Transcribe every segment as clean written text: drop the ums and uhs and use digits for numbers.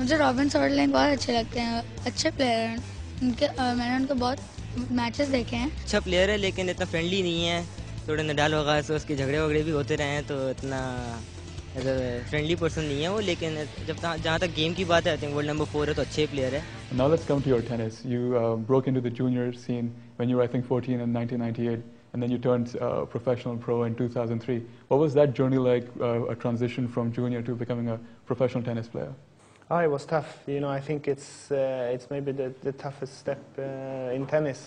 मुझे रॉबिन सॉडरलिंग बहुत अच्छे लगते हैं, अच्छे प्लेयर हैं उनके। मैंने उनके बहुत मैचेस देखे हैं। अच्छा प्लेयर है लेकिन इतना फ्रेंडली नहीं है, थोड़े नडाल वगैरह से उसके झगड़े वगड़े भी होते रहे हैं, तो इतना फ्रेंडली पर्सन नहीं है वो। लेकिन जब जहाँ तक गेम की बात है, आई थिंक वर्ल्ड नंबर 4 है, तो अच्छे प्लेयर है। Now let's come to your tennis. You broke into the junior scene when you were, I think, 14 in 1998, and then you turned professional pro in 2003. What was that journey like, a transition from junior to becoming a professional tennis player? Oh, it was tough. You know, I think it's maybe the toughest step in tennis.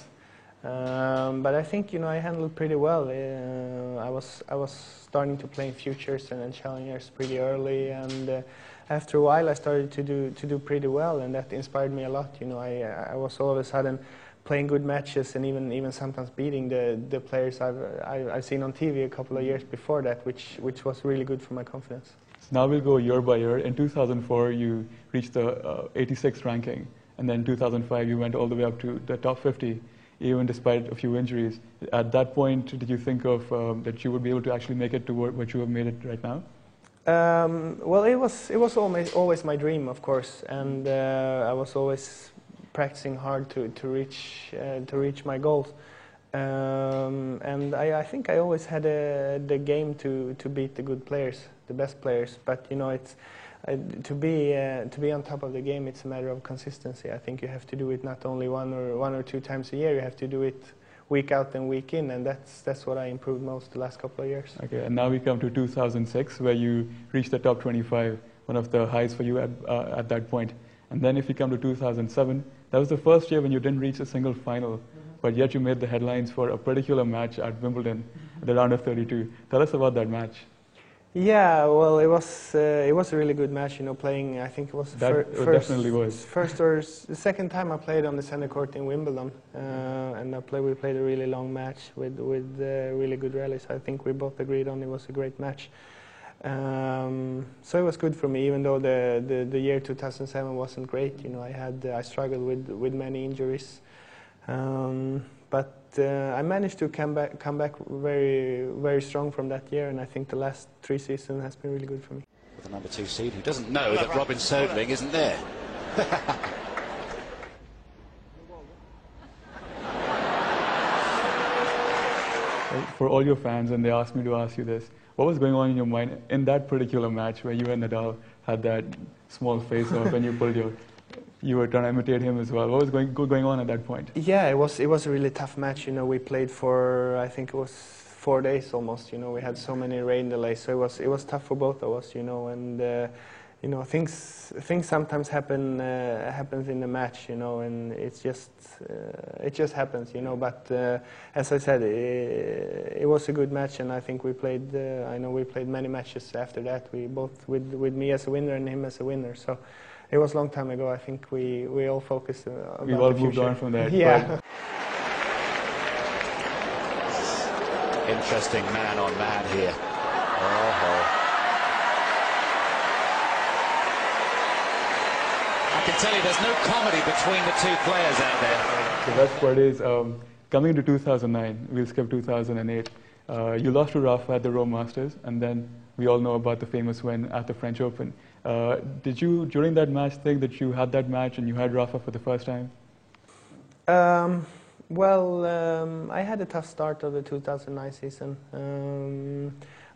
But I think, you know, I handled pretty well. I was starting to play in futures and challengers pretty early, and after a while I started to do pretty well, and that inspired me a lot. You know, I was all of a sudden playing good matches and even sometimes beating the players I've seen on TV a couple of years before that, which was really good for my confidence. So now we'll go year by year. In 2004 you reached the 86th ranking, and then 2005 you went all the way up to the top 50. Even despite a few injuries. At that point, did you think of that you would be able to actually make it to what you have made it right now? Well, it was always my dream, of course, and I was always practicing hard to reach my goals. And I think I always had the game to beat the good players, the best players. But you know, it's to be on top of the game. It's a matter of consistency. I think you have to do it not only one or two times a year. You have to do it week out and week in, and that's what I improved most the last couple of years. Okay, and now we come to 2006, where you reached the top 25, one of the highs for you at that point. And then if you come to 2007, that was the first year when you didn't reach a single final, but yet you made the headlines for a particular match at Wimbledon, the round of 32. Tell us about that match. Yeah, well, it was a really good match. You know, playing. I think it was first or the second time I played on the center court in Wimbledon, and we played a really long match with really good rallies. I think we both agreed on it was a great match. So it was good for me, even though the year 2007 wasn't great. You know, I struggled with many injuries, but I managed to come back very strong from that year, and I think the last 3 seasons has been really good for me. With the number 2 seed, who doesn't know that Robin Soderling isn't there? For all your fans, and they asked me to ask you this, what was going on in your mind in that particular match where you and Nadal had that small face-off and you were trying to imitate him as well? What was going on at that point? Yeah, it was a really tough match. You know, we played for, I think it was 4 days almost. You know, we had so many rain delays, so it was tough for both of us. You know, and you know, things sometimes happens in the match. You know, and it just happens. You know, but as I said, it was a good match, and I think we played. I know we played many matches after that. We both with me as a winner and him as a winner. So. It was a long time ago. I think we all focused on we all moved on from that. Yeah. Interesting man on man here. I can tell you there's no comedy between the two players out there. The best part is, coming into 2009, we'll skip 2008, you lost to Rafa at the Rome Masters, and then we all know about the famous win at the French Open. Did you, during that match, think that you had that match and you had Rafa for the first time? Well, I had a tough start of the 2009 season.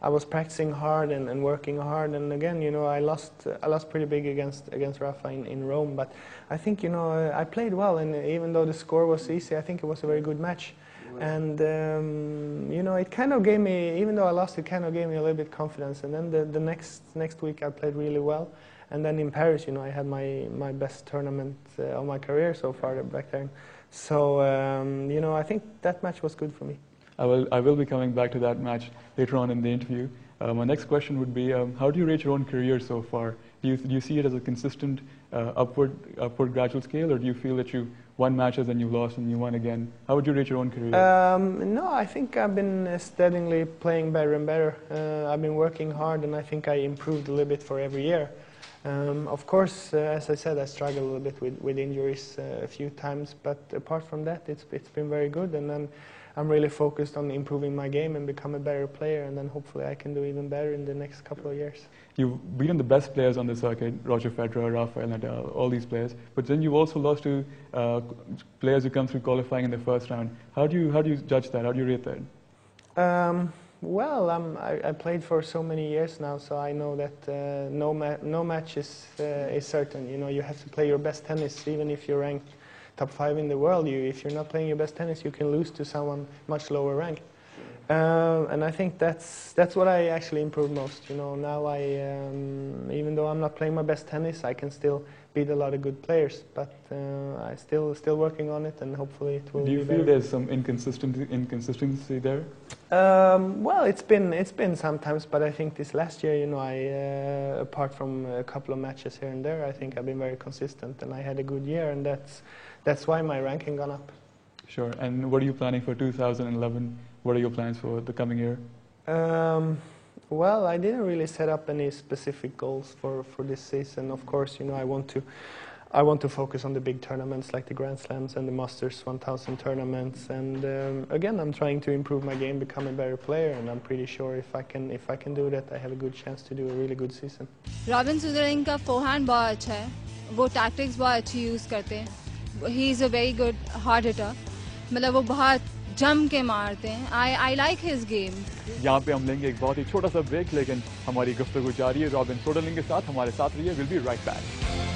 I was practicing hard and working hard, and again, you know, I lost pretty big against Rafa in Rome. But I think, you know, I played well, and even though the score was easy, I think it was a very good match. And you know, it kind of gave me, even though I lost, it kind of gave me a little bit confidence. And then the next week I played really well. And then in Paris, you know, I had my best tournament of my career so far back then. So you know, I think that match was good for me. I will be coming back to that match later on in the interview. My next question would be, how do you rate your own career so far? Do you see it as a consistent upward gradual scale, or do you feel that you won matches and you lost and you won again? How would you rate your own career? No, I think I've been steadily playing better and better. I've been working hard, and I think I improved a little bit for every year. Of course, as I said, I struggled a little bit with injuries a few times, but apart from that, it's been very good. And then I'm really focused on improving my game and become a better player, and then hopefully I can do even better in the next couple of years. You've beaten the best players on the circuit, Roger Federer, Rafael Nadal, all these players, but then you've also lost to players who come through qualifying in the first round. How do you judge that? How do you rate that? Well, I played for so many years now, so I know that no match is certain. You know, you have to play your best tennis, even if you rank top 5 in the world. If you're not playing your best tennis, you can lose to someone much lower ranked. And I think that's what I actually improved most. You know, now even though I'm not playing my best tennis, I can still beat a lot of good players. But I still working on it, and hopefully it will. Do you be feel better. there's some inconsistency there? Well, it's been sometimes, but I think this last year, you know, apart from a couple of matches here and there, I think I've been very consistent, and I had a good year, and that's why my ranking gone up. Sure. And what are you planning for 2011? What are your plans for the coming year? Well, I didn't really set up any specific goals for this season. Of course, you know, I want to focus on the big tournaments like the Grand Slams and the Masters 1000 tournaments. And again, I'm trying to improve my game, become a better player, and I'm pretty sure if I can do that, I have a good chance to do a really good season. Robin Soderling का forehand बहुत अच्छा है, वो tactics बहुत अच्छी use करते हैं. He is a very good hard hitter. मतलब वो बहुत जम के मारते हैं. I like his game. यहाँ पे हम लेंगे एक बहुत ही छोटा सा ब्रेक, लेकिन हमारी गुफ्तगू जारी है रॉबिन सोडरलिंग के साथ. हमारे साथ रहिए, we'll be right back.